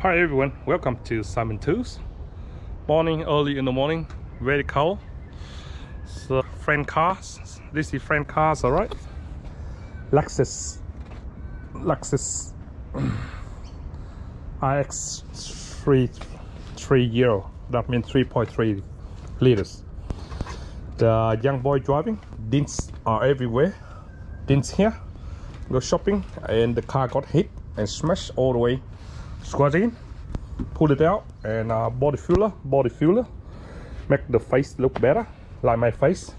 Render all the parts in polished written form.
Hi everyone, welcome to Simon Tools. Morning, early in the morning, very cold. So friend cars, this is friend cars, all right. Lexus RX 330, that means 3.3 liters. The young boy driving, dents are everywhere. Dents here, go shopping and the car got hit and smashed all the way. Squat in, pull it out, and body filler, make the face look better, like my face.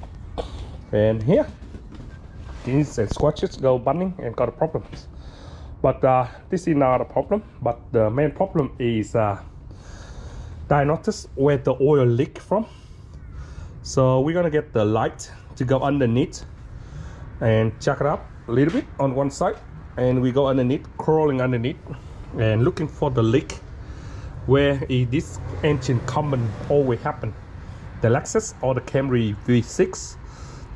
And here, these and scratches go bunning and got problems. But this is not a problem. But the main problem is diagnosis where the oil leak from. So we're gonna get the light to go underneath and check it up a little bit on one side, and we go underneath, crawling underneath, and looking for the leak where is this engine common always happen. The Lexus or the Camry V6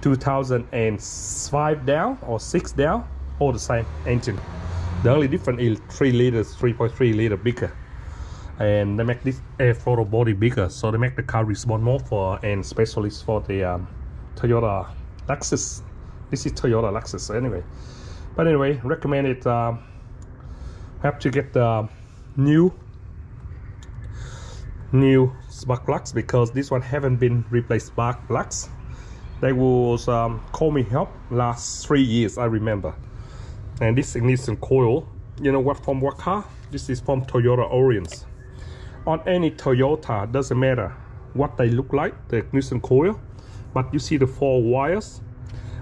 2005 down or 6 down, all the same engine. The only difference is 3 liters 3.3 liter bigger, and they make this air throttle body bigger, so they make the car respond more for, and especially for the Toyota Lexus. This is Toyota Lexus anyway. But anyway, recommend it. Have to get the new spark plugs, because this one haven't been replaced spark plugs. They was call me help last 3 years, I remember. And this ignition coil, you know what, from what car? This is from Toyota Orions. On any Toyota, doesn't matter what they look like, the ignition coil, but you see the 4 wires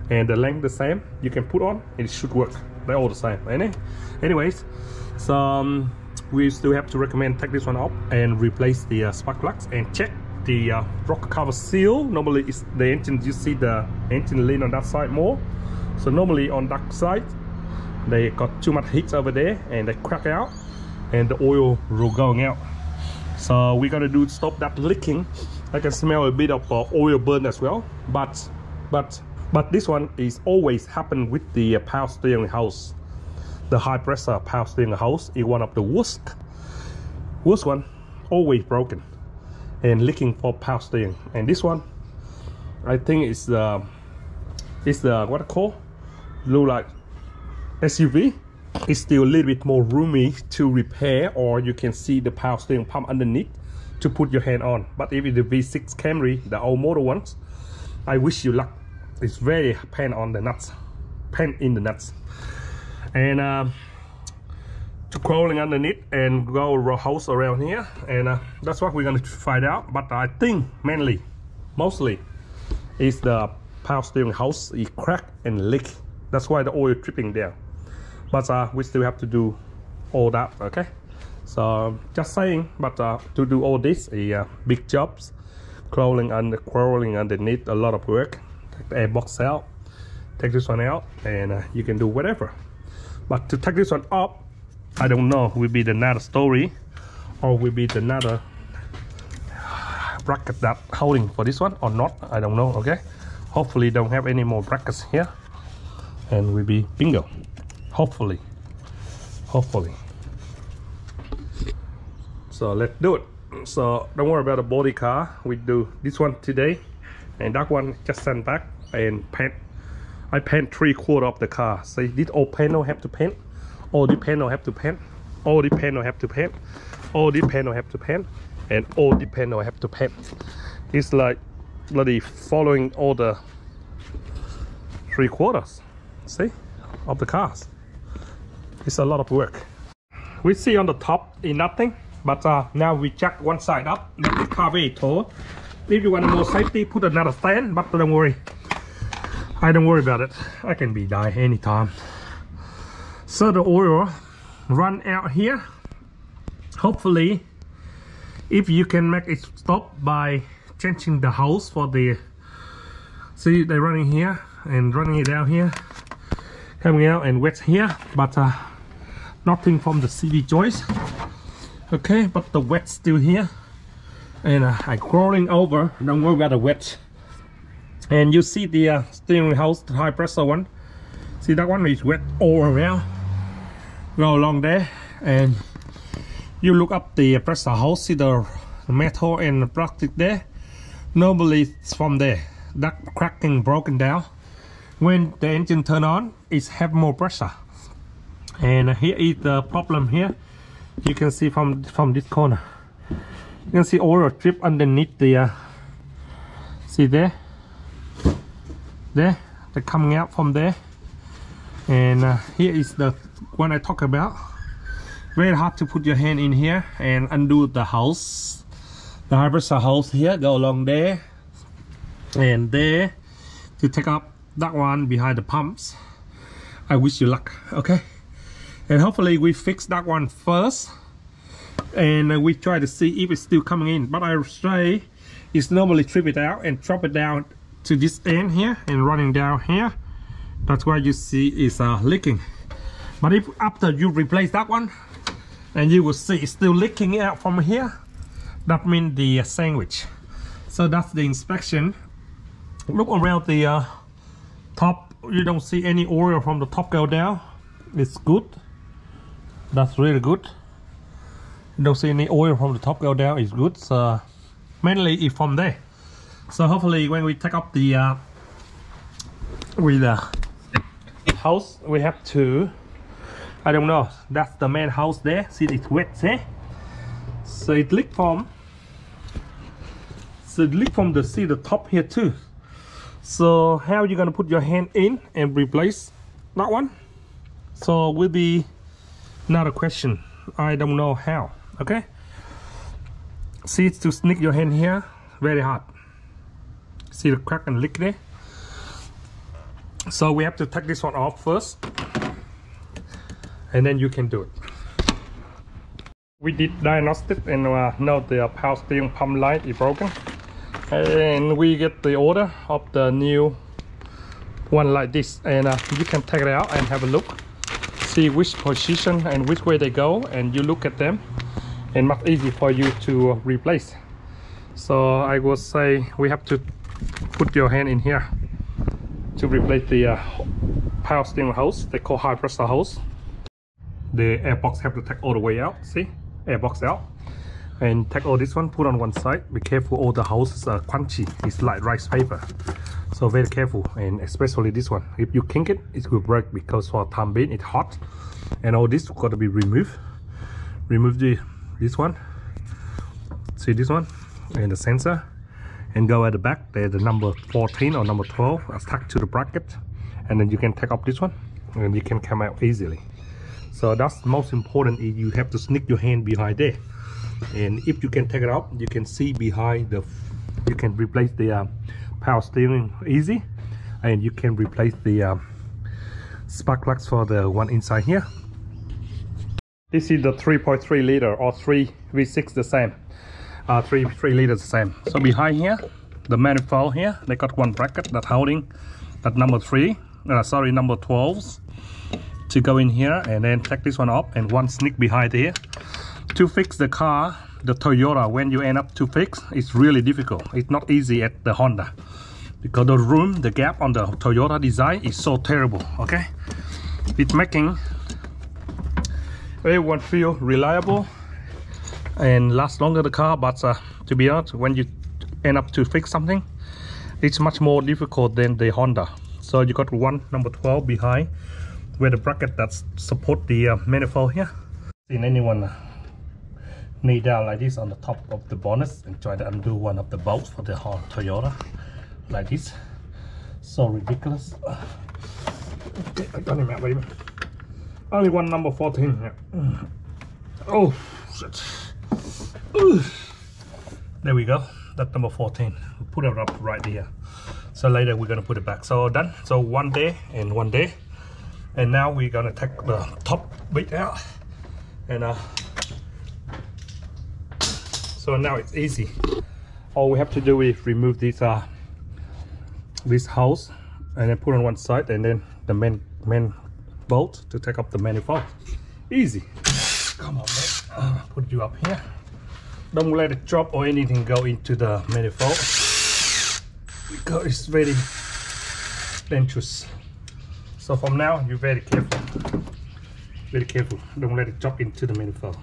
and the length the same, you can put on, it should work. They're all the same. Anyways, so we still have to recommend take this one off and replace the spark plugs, and check the rocker cover seal. Normally it's the engine, you see the engine lean on that side more, so normally on that side they got too much heat over there and they crack out and the oil will going out. So we're gonna do stop that leaking. I can smell a bit of oil burn as well, but this one is always happen with the power steering house. The high pressure power steering house is one of the worst one, always broken and leaking for power steering. And this one, I think it's the what I call look like SUV. It's still a little bit more roomy to repair, or you can see the power steering pump underneath to put your hand on. But if it's the V6 Camry, the old model ones, I wish you luck. It's very pain on the nuts, pain in the nuts. And to crawling underneath and go a house around here, and that's what we're going to find out. But I think mostly is the power steering house is cracked and leak. That's why the oil dripping there. But we still have to do all that. Okay, so just saying. But to do all this is big jobs, crawling underneath, a lot of work. Take the airbox out, take this one out, and you can do whatever. But to take this one up, I don't know, will be another story, or will be another bracket that holding for this one or not, I don't know. Okay, hopefully don't have any more brackets here, and will be bingo. Hopefully. So let's do it. So don't worry about the body car. We do this one today, and that one just send back and paint. I paint 3/4 of the car. So this all panel have to paint, all the panel have to paint, all the panel have to paint, all the panel have to paint, and all the panel have to paint. It's like bloody following all the 3/4, see, of the cars. It's a lot of work. We see on the top is nothing, but now we check one side up. Make the car very tall. If you want more safety, put another stand, but don't worry. I don't worry about it. I can be die anytime. So the oil run out here. Hopefully, if you can make it stop by changing the hose for the. See, they're running here and running it out here, coming out and wet here, but nothing from the CV joist. Okay, but the wet still here, and I'm crawling over. Don't worry about the wet. And you see the steering house, the high pressure one. See that one is wet all around. Go along there, and You look up the pressure hose, see the metal and the plastic there. Normally it's from there. That cracking broken down. When the engine turn on, it have more pressure. And here is the problem here. You can see from this corner. You can see oil drip underneath the see there, they're coming out from there. And here is the one I talk about. Very hard to put your hand in here and undo the hose. The high pressure hose here go along there and there to take up that one behind the pumps. I wish you luck. Okay, and hopefully we fix that one first, and we try to see if it's still coming in. But I say it's normally trip it out and drop it down to this end here and running down here. That's why you see it's leaking. But if after you replace that one, and you will see it's still leaking out from here, that means the sandwich. So that's the inspection. Look around the top. You don't see any oil from the top go down. It's good. That's really good. You don't see any oil from the top go down. It's good. So mainly it's from there. So hopefully when we take up the with the house, we have to, I don't know, that's the main house there. See, it's wet, see? So it leaked from, the see the top here too. So how are you gonna put your hand in and replace that one? So will be another question. I don't know how. Okay. See, it's to sneak your hand here, very hard. See the crack and leak there. So we have to take this one off first, and then you can do it. We did diagnostic and know the power steering pump line is broken, and we get the order of the new one like this, and you can take it out and have a look, see which position and which way they go, and you look at them, and much easy for you to replace. So I would say we have to put your hand in here to replace the power steering hose. They call high pressure hose. The air box have to take all the way out. See, air box out, and take all this one, put on one side. Be careful, all the hoses are crunchy. It's like rice paper, so very careful. And especially this one, if you kink it, it will break, because for time being it's hot, and all this got to be removed. Remove this one. See this one and the sensor, and go at the back. There's the number 14 or number 12 attached to the bracket, and then you can take up this one and you can come out easily. So that's most important. You have to sneak your hand behind there, and if you can take it out, you can see behind the, you can replace the power steering easy, and you can replace the spark plugs for the one inside here. This is the 3.3 liter or 3 V6 the same. 3 liters the same. So behind here, the manifold here, they got one bracket that holding that number 12 to go in here, and then take this one up, and one sneak behind here. To fix the car, the Toyota, when you end up to fix, it's really difficult. It's not easy at the Honda, because the room, the gap on the Toyota design is so terrible. Okay, it's making everyone feel reliable and last longer the car, but to be honest, when you end up to fix something, it's much more difficult than the Honda. So you got one number 12 behind, where the bracket that support the manifold here. Seen anyone knee down like this on the top of the bonnet and try to undo one of the bolts for the Toyota like this? So ridiculous. Okay, I got him out, baby. Only one number 14 here. Oh shit. There we go. That's number 14. We'll put it up right here. So later we're gonna put it back. So done. So one day and one day. And now we're gonna take the top bit out. And so now it's easy. All we have to do is remove this hose and then put on one side, and then the main bolt to take up the manifold. Easy. Come on, man. Put you up here. Don't let it drop or anything go into the manifold, because it's very dangerous. So from now, you're very careful. Very careful. Don't let it drop into the manifold.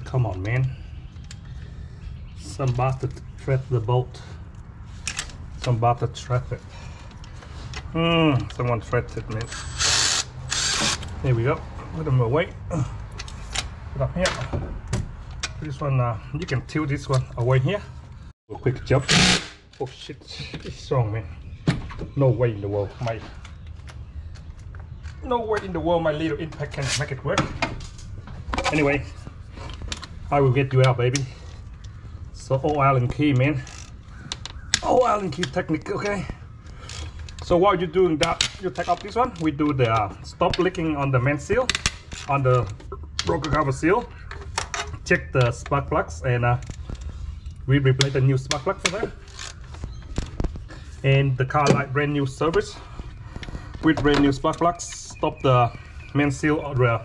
Come on, man. Some bastard thread the bolt. Some bastard thread it. Someone threaded it, man. Here we go. Put them away. Put up here. This one, you can tilt this one away here. A quick jump. Oh shit, it's strong, man. No way in the world, my little impact can make it work. Anyway, I will get you out, baby. So, Allen key, man. Allen key technique, okay. So while you're doing that, you take off this one. We do the stop leaking on the main seal, on the rocker cover seal. Check the spark plugs, and we replace the new spark plug for them. And the car light brand new service with brand new spark plugs. Stop the main seal or the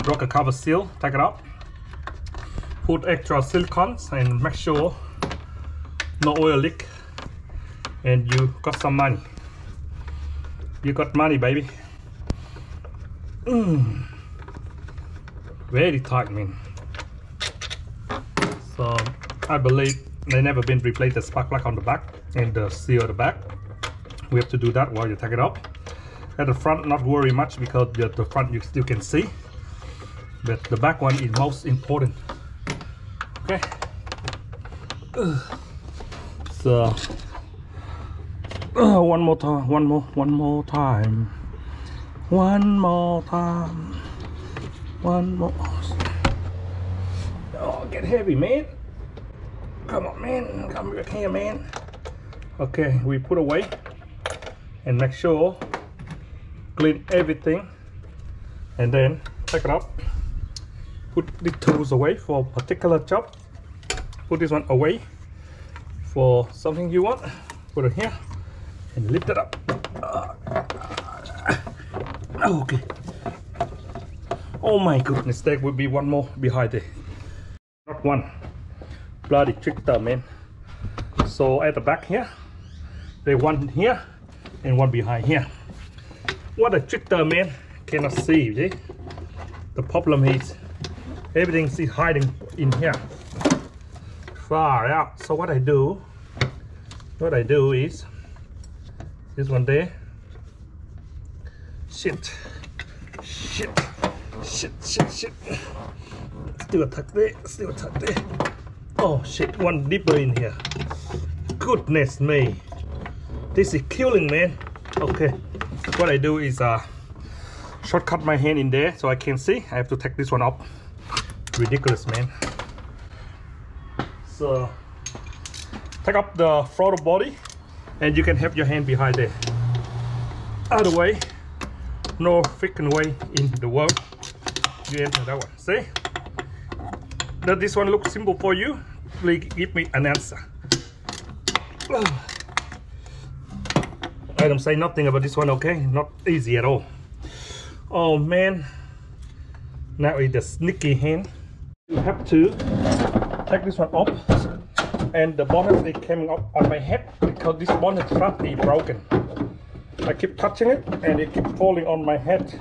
rocker cover seal. Take it out. Put extra silicones and make sure no oil leak. And you got some money. You got money, baby. Very tight, man. So I believe they never been replaced the spark plug on the back and the seal at the back. We have to do that while you take it off. At the front, not worry much because the front you still can see, but the back one is most important. Okay. So one more time. Oh, get heavy, man. Come on, man. Come back here, man. Okay, we put away and make sure clean everything, and then take it up. Put the tools away for a particular job. Put this one away for something you want. Put it here and lift it up. Okay. Oh my goodness, there will be one more behind there. Not one. Bloody trickster, man. So at the back here, there's one here and one behind here. What a trickster, man. Cannot see, see? The problem is everything is hiding in here. Far out. So what I do is this one there. Shit. Still a tuck there. Oh shit, one deeper in here. Goodness me. This is killing, man. Okay. What I do is shortcut my hand in there so I can see. I have to take this one up. Ridiculous, man. So take up the throttle body and you can have your hand behind there. Other way, no freaking way in the world you enter that one. See? Does this one look simple for you? Please give me an answer. I don't say nothing about this one, okay? Not easy at all. Oh man. Now it's the sneaky hand. You have to take this one off, and the bonnet is coming up on my head because this bonnet front is broken. I keep touching it and it keeps falling on my head,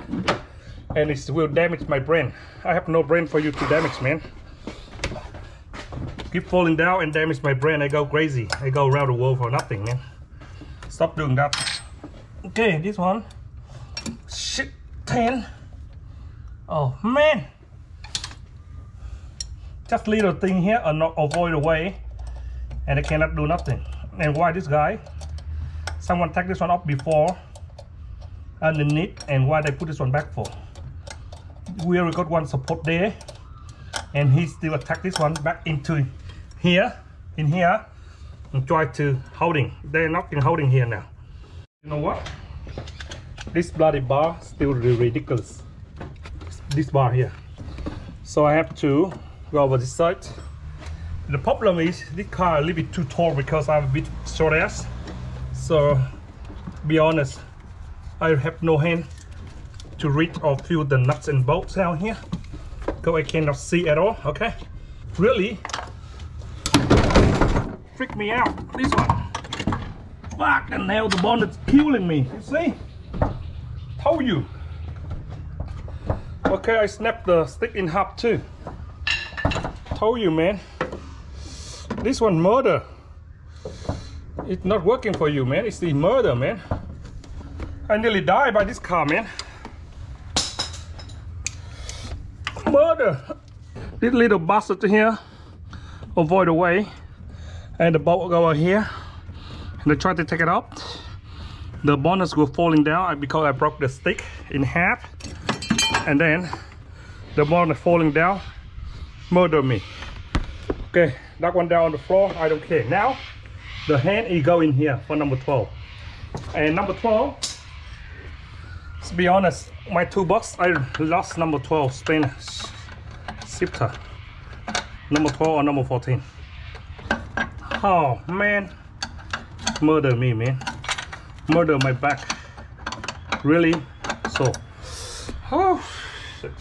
and it will damage my brain. I have no brain for you to damage, man. Keep falling down and damage my brain. I go crazy. I go around the world for nothing, man. Stop doing that. Okay, this one. Shit, 10. Oh man. Just little thing here are not avoid away, and I cannot do nothing. And why this guy? Someone take this one off before underneath, and why they put this one back for? We already got one support there, and he still attack this one back into here, in here, and try to holding. They're not in holding here now. You know what? This bloody bar still ridiculous. This bar here. So I have to go over this side. The problem is this car a little bit too tall because I'm a bit short ass. So be honest, I have no hand to reach or feel the nuts and bolts down here because I cannot see at all. Okay, really freak me out, this one. Fucking hell, the bonnet's killing me. You see? Told you. Okay, I snapped the stick in half too. told you, man. This one murder. It's not working for you, man. It's the murder, man. I nearly died by this car, man. Murder. This little bastard here avoid the way, and the bolt go over here, and I tried to take it out. The bonus were falling down because I broke the stick in half, and then the bonus falling down murder me. Okay, that one down on the floor, I don't care. Now the hand is going here for number 12, and number 12, to be honest, my toolbox, I lost number 12 spin shifter, number 12 or number 14. Oh man, murder me, man. Murder my back, really. So oh shit.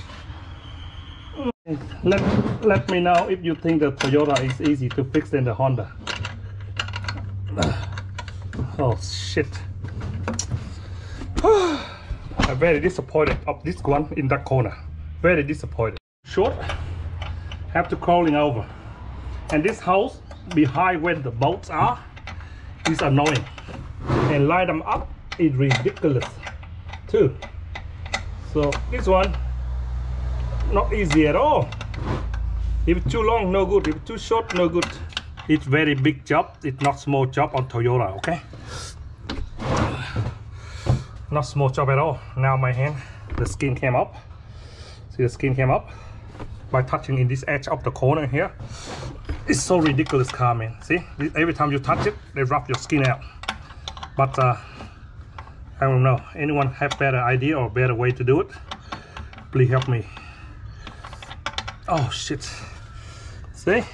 Let me know if you think the Toyota is easy to fix than the Honda. Oh shit. I'm very disappointed of this one in that corner. Very disappointed. Short, have to crawling over, and this house behind where the bolts are is annoying, and line them up is ridiculous too. So this one not easy at all. If it's too long, no good. If it's too short, no good. It's very big job. It's not small job on Toyota, okay? Not small job at all. Now my hand, the skin came up. See, the skin came up by touching in this edge of the corner here. It's so ridiculous car, man. See, every time you touch it, they rub your skin out. But I don't know. Anyone have better idea or better way to do it? Please help me. Oh shit. See?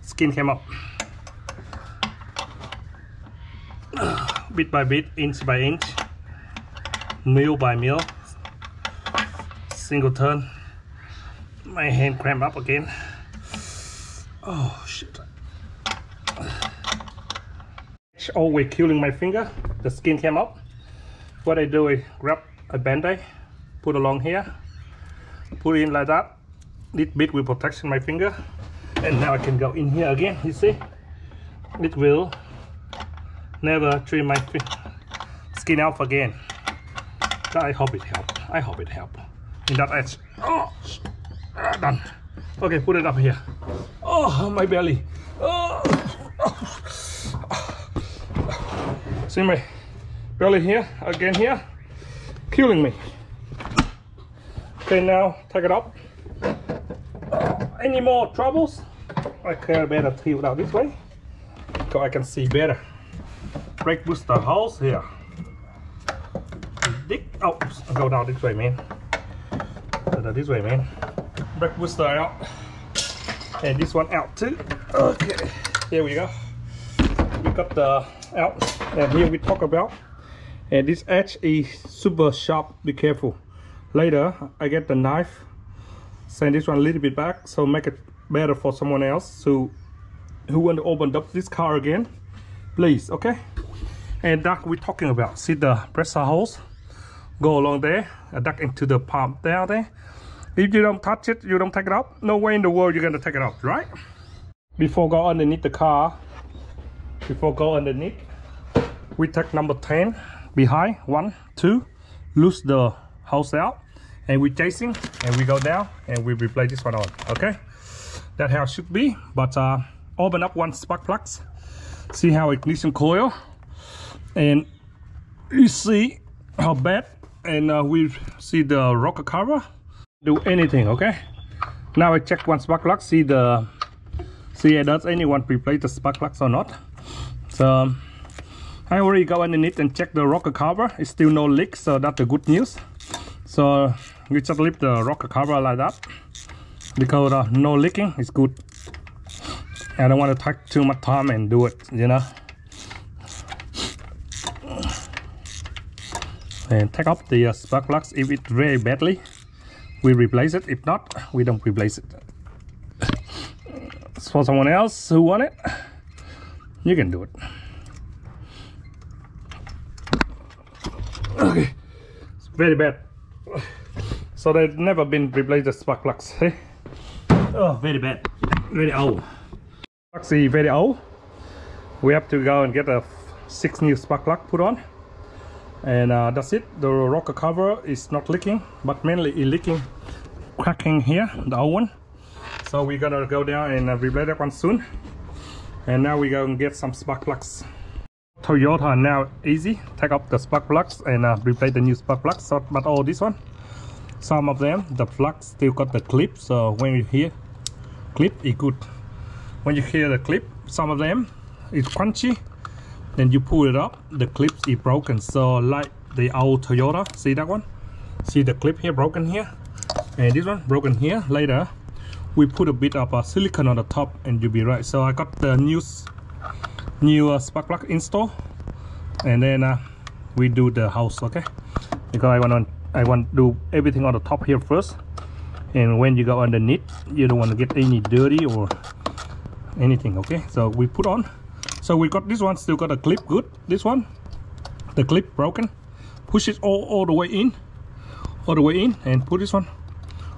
Skin came up. Bit by bit, inch by inch, mil by mil. Single turn. My hand cramped up again. Oh shit. Always killing my finger. The skin came up. What I do is grab a band-aid, put along here, put it in like that. This bit will protect my finger, and now I can go in here again. You see, it will never trim my skin out again. I hope it helps. I hope it helps in that edge. Oh, done. Okay, put it up here. Oh, my belly. Oh. See my belly here again here, killing me. Okay, now take it up. Any more troubles? I can better tilt out this way so I can see better. Brake booster holes here. Dig. Oh, go down this way, man. Go down this way, man. Brake booster out, and this one out too. Okay, here we go. We got the out, and here we talk about. And this edge is super sharp. Be careful. Later, I get the knife. Send this one a little bit back, so make it better for someone else who want to open up this car again, please. Okay. And that we're talking about. See the pressure holes go along there, duck into the pump down there. If you don't touch it, you don't take it out, no way in the world you're gonna take it out, right? Before go underneath the car, we take number 10 behind, 1, 2, loose the hose out, and we're chasing, and we go down, and we replace this one on. Okay, that's how it should be. But open up one spark plugs, see how ignition coil, and you see how bad, and we see the rocker cover do anything. Okay, now I check one spark plug, see does anyone replace the spark plugs or not. So I already go underneath and check the rocker cover. It's still no leak, so that's the good news. So we just leave the rocker cover like that because no leaking is good. I don't want to take too much time and do it, you know. And take off the spark plugs. If it's very badly, we replace it. If not, we don't replace it. For someone else who want it, you can do it. Okay, it's very bad. So they've never been replaced the spark plugs. Hey? Oh, very bad. very old. Actually very old. We have to go and get a 6 new spark plug put on, and that's it. The rocker cover is not leaking, but mainly it's leaking, cracking here, the old one. So we're gonna go down and replace that one soon. And now we go and get some spark plugs. Toyota now easy, take up the spark plugs and replace the new spark plugs. So, but all this one, some of them the plugs still got the clip, so when you hear clip is good. When you hear the clip, some of them it's crunchy, then you pull it up, the clips is broken. So like the old Toyota, see that one, see the clip here broken here, and this one broken here. Later we put a bit of silicone on the top and you'll be right. So I got the new spark plug install, and then we do the house, okay? Because I want to do everything on the top here first, and when you go underneath you don't want to get any dirty or anything, okay? So we put on, so we got this one still got a clip good. This one the clip broken, push it all the way in, and put this one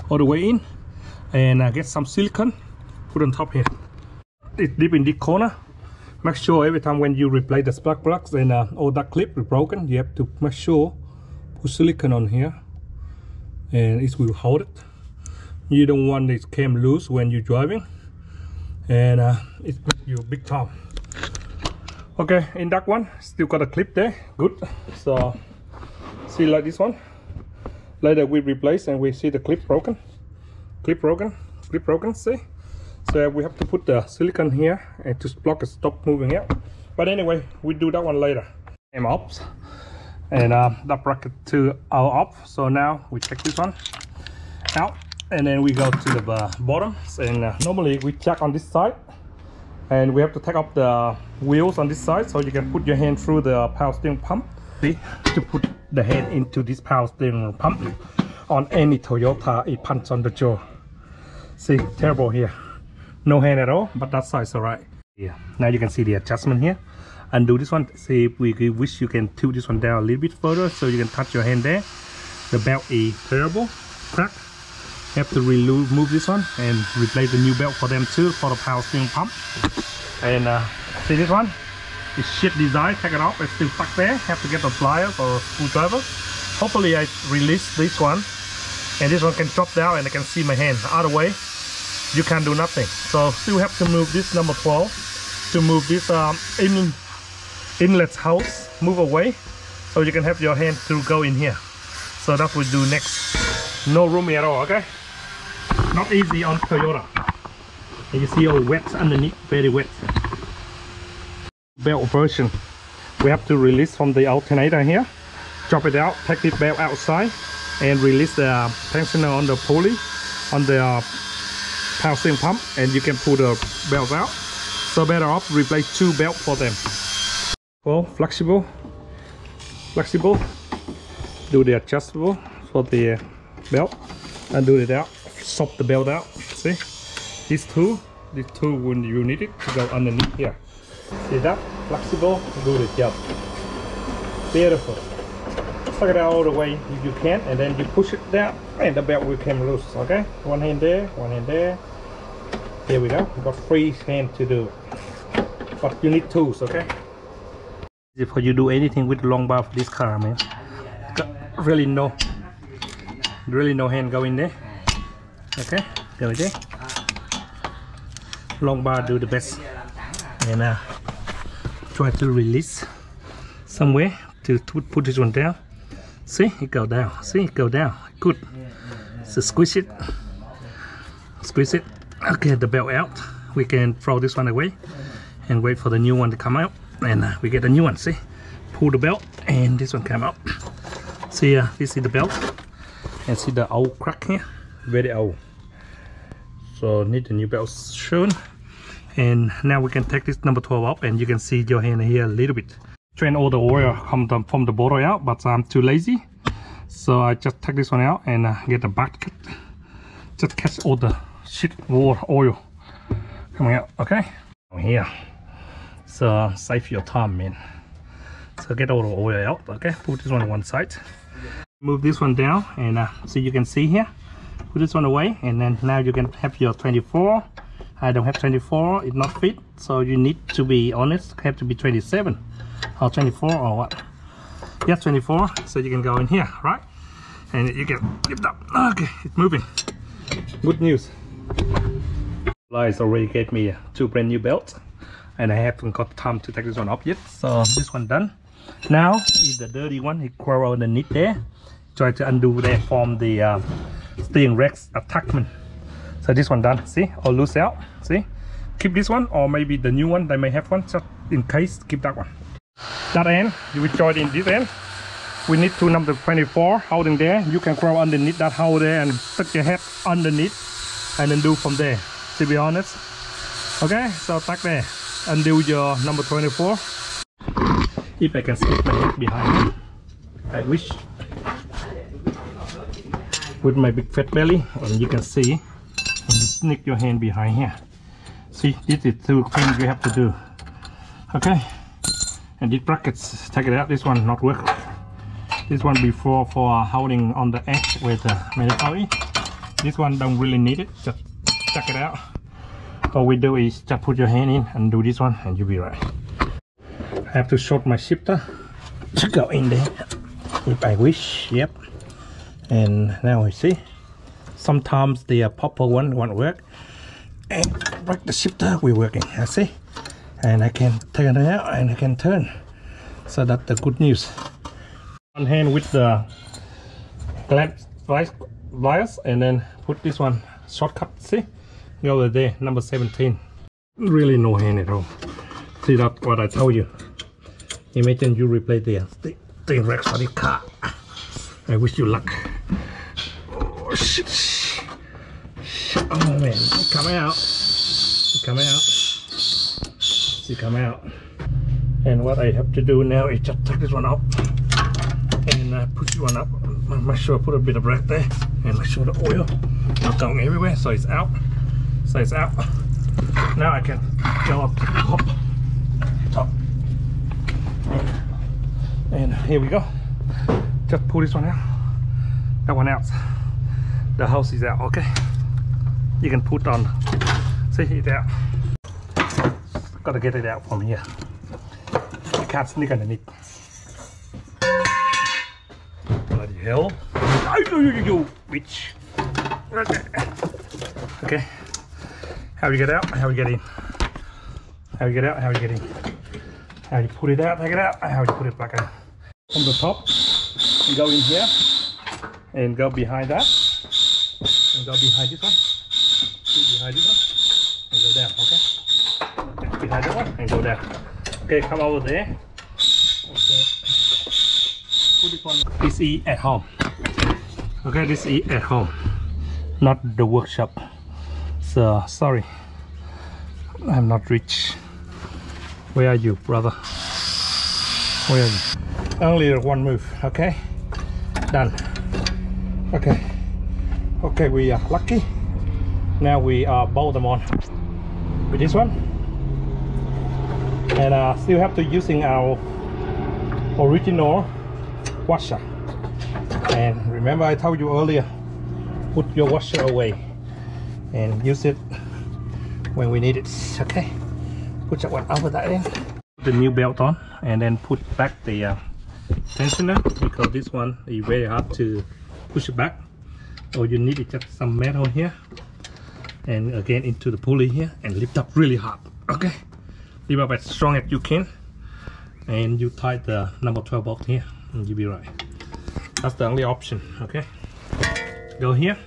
all the way in, and get some silicone put on top here. It's deep in this corner. Make sure every time when you replace the spark plugs and all that clip is broken, you have to make sure put silicone on here, and it will hold it. You don't want it came loose when you're driving, and it makes you big time. Okay, in that one still got a clip there, good. So see like this one, later we replace and we see the clip broken, see. So we have to put the silicone here and to block it, stop moving out. But anyway, we do that one later. I'm up, and that bracket to our up. So now we check this one out, and then we go to the bottom. And normally we check on this side, and we have to take up the wheels on this side, so you can put your hand through the power steering pump. See, to put the hand into this power steering pump on any Toyota, it punches on the jaw. See, terrible here. No hand at all, but that side's alright. Yeah, now you can see the adjustment here. Undo this one. See, if we wish you can tilt this one down a little bit further so you can touch your hand there. The belt is terrible, crack. Have to remove this one and replace the new belt for them too, for the power steering pump. And see this one, it's shit design. Take it off, it's still stuck there. Have to get the pliers or screwdriver. Hopefully I release this one, and this one can drop down and I can see my hand. Other way you can't do nothing. So still have to move this number 12 to move this inlet house, move away, so you can have your hand to go in here. So that we'll do next. No room at all, okay? Not easy on Toyota. And you see all wet underneath, very wet. Belt version, we have to release from the alternator here, drop it out, take the belt outside, and release the tensioner on the pulley on the power steering pump, and you can pull the belt out. So better off replace 2 belts for them. Well, flexible, do the adjustable for the belt, and do it out, swap the belt out. See, these two when you need it to go underneath here. See that, flexible, do the job. Beautiful. Suck it out all the way if you can, and then you push it down and the belt will come loose. Okay, one hand there, one hand there. Here we go. We got 3 hands to do it, but you need tools. Okay, if you do anything with the long bar for this car, man, really no hand go in there. Okay, go there. Long bar do the best, and try to release somewhere to put this one down. See, it go down. See, it go down. Good. So squeeze it. Okay, the belt out. We can throw this one away and wait for the new one to come out, and we get a new one. See, pull the belt, and this one come out. See, this is the belt, and see the old crack here, very old. So need the new belt shown. And now we can take this number 12 up, and you can see your hand here a little bit. Drain all the oil from the bottle out, but I'm too lazy, so I just take this one out and get a bucket, just catch all the shit oil coming out. Okay, here, so save your time, man. So get all the oil out. Okay, put this one on one side, move this one down, and so you can see here, put this one away, and then now you can have your 24 I don't have 24, it's not fit, so you need to be honest, have to be 27 or 24 or what. Yes, 24, so you can go in here, right? And you can lift up. Okay, it's moving. Good news. Guys already gave me 2 brand new belts, and I haven't got time to take this one off yet, so this one done. Now is the dirty one. It crawl underneath there. Try to undo there from the steering rack attachment. So this one done. See, or loose out. See, keep this one, or maybe the new one. They may have one, just in case. Keep that one. That end, you will join in this end. We need to number 24 holding there. You can crawl underneath that hole there and stick your head underneath, and then do from there. To be honest. Okay, so tuck there. Undo your number 24. If I can stick my head behind it, I wish. With my big fat belly, and you can see, and you sneak your hand behind here. See, this is 2 things you have to do. Okay, and these brackets, take it out. This one not work. This one before for holding on the edge with the military. This one don't really need it. Just check it out. All we do is just put your hand in and do this one, and you'll be right. I have to short my shifter to go in there if I wish. Yep. And now we see sometimes the purple one won't work, and break the shifter we're working. I see, and I can turn it out and I can turn. So that's the good news. One hand with the clamp wires, and then put this one shortcut. See, go over there, number 17. Really no hand at all. See, that's what I told you. Imagine you replace the steering rack for the car. I wish you luck. Oh shit! Oh man, come out! Come out! You come out. And what I have to do now is just take this one out and push this one up. Make sure I put a bit of breath there, and make sure the oil not going everywhere. So it's out. So it's out. Now I can go up to the top. And here we go. Just pull this one out. That one out. The hose is out. Okay. You can put on. See, it's out. Gotta get it out from here. You can't sneak underneath. Bloody hell! Bitch. Okay. How do you get out? How do you get in? How do you get out? How do you get in? How do you put it out? Take it out. How do you put it back in? From the top, you go in here and go behind that, and go behind this one. See, behind this one, and go down. Okay. Okay. Behind that one and go down. Okay, come over there. Okay. Put this one. This is at home. Okay, this is at home, not the workshop. So sorry, I'm not rich. Where are you, brother? Where are you? Only one move. Okay, done. Okay, okay, we are lucky. Now we bolt them on with this one, and still have to using our original washer. And remember, I told you earlier, put your washer away and use it when we need it. Okay, put that one over that end. Put the new belt on, and then put back the tensioner, because this one is very hard to push it back. Or you need just some metal here, and again into the pulley here, and lift up really hard. Okay, lift up as strong as you can, and you tie the number 12 bolt here, and you'll be right. That's the only option. Okay, go here,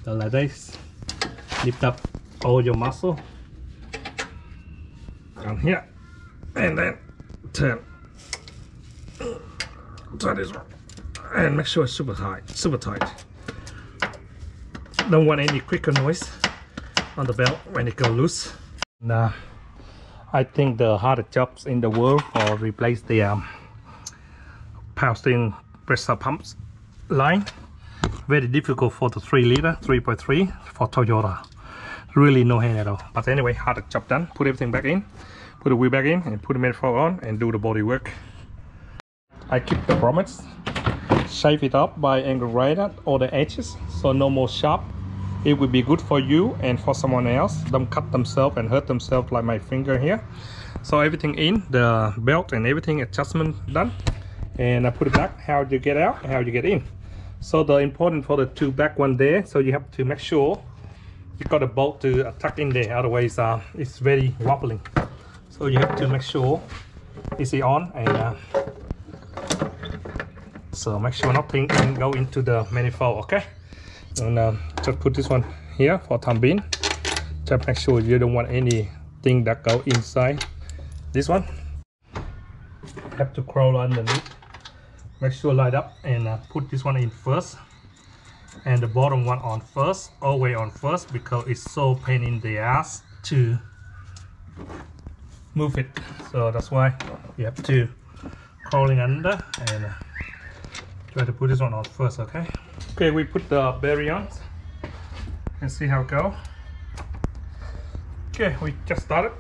go like this, lift up all your muscle down here, and then turn this one, and make sure it's super tight, super tight. Don't want any quicker noise on the belt when it goes loose. Nah, I think the hardest jobs in the world are replace the power steering pressure pumps line. Very difficult for the 3 liter 3.3 for Toyota. Really no hand at all. But anyway, hardest job done. Put everything back in, put the wheel back in, and put the manifold on, and do the body work. I keep the grommets, shape it up by angle right at all the edges, so no more sharp it will be good for you and for someone else. Don't cut themselves and hurt themselves like my finger here. So everything in, the belt and everything adjustment done, and I put it back. How you get out, how you get in. So the important for the two back one there, so you have to make sure you got a bolt to tuck in there, otherwise it's very wobbling. So you have to make sure it's on, and so make sure nothing can go into the manifold. Okay, and just put this one here for time being. Just make sure you don't want anything that go inside this one. Have to crawl underneath. Make sure light up, and put this one in first, and the bottom one on first, always on first, because it's so pain in the ass to move it. So that's why you have to crawling under and try to put this one on first. Okay, we put the bearing on and see how it go. Okay, we just started.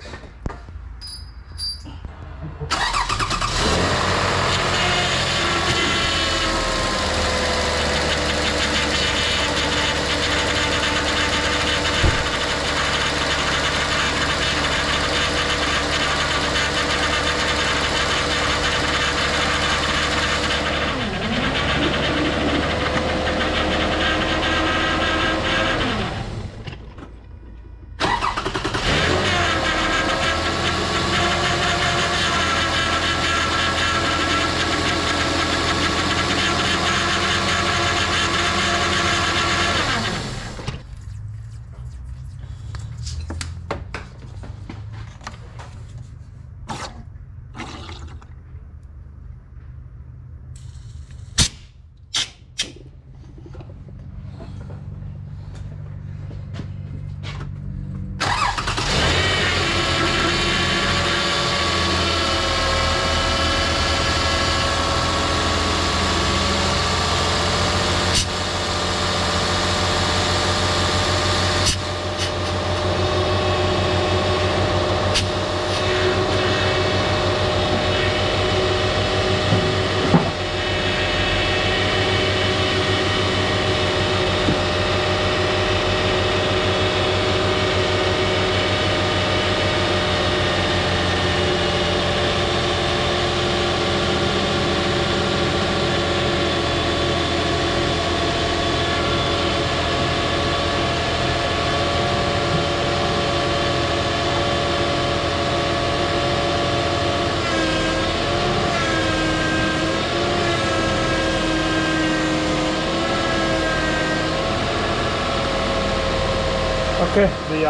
Okay, the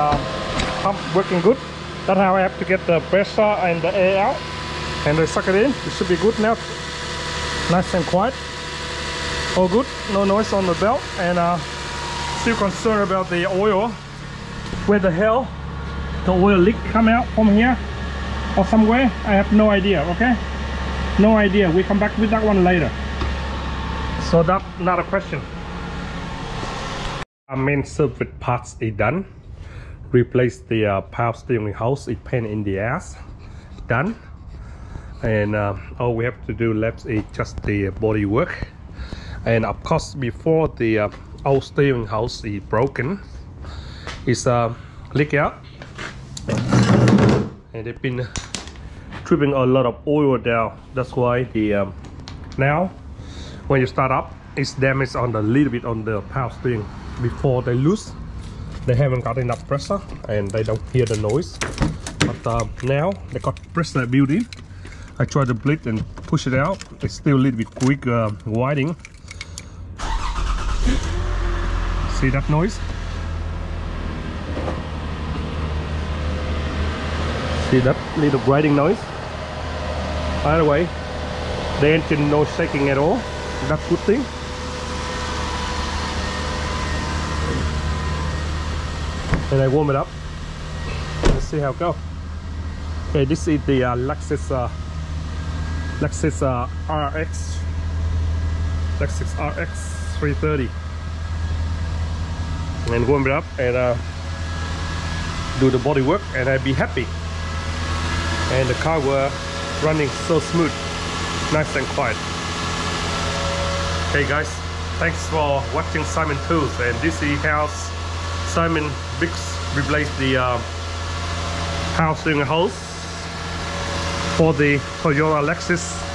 pump working good. That's how I have to get the pressure and the air out, and I suck it in. It should be good now. Nice and quiet. All good, no noise on the belt, and still concerned about the oil. Where the hell the oil leak come out from here or somewhere? I have no idea. Okay, no idea. We come back with that one later. So that's not a question. Our main service parts is done. Replace the power steering house, it pain in the ass, done. And all we have to do left is just the body work. And of course, before the old steering house is broken, it's leak out, and they've been dripping a lot of oil down. That's why the now when you start up, it's damaged on the little bit on the power steering. Before they loose, they haven't got enough pressure and they don't hear the noise, but now they got pressure built in. I try to bleed and push it out. It's still a little bit quick widening. See that noise? See that little grinding noise? By the way, the engine no shaking at all. That's a good thing. And I warm it up. Let's see how it goes. Okay, this is the Lexus RX 330. And warm it up and do the body work, and I'll be happy. And the car was running so smooth, nice and quiet. Okay guys, thanks for watching Simon Tools, and this is how Simon Biggs replaced the housing hose for the Toyota Lexus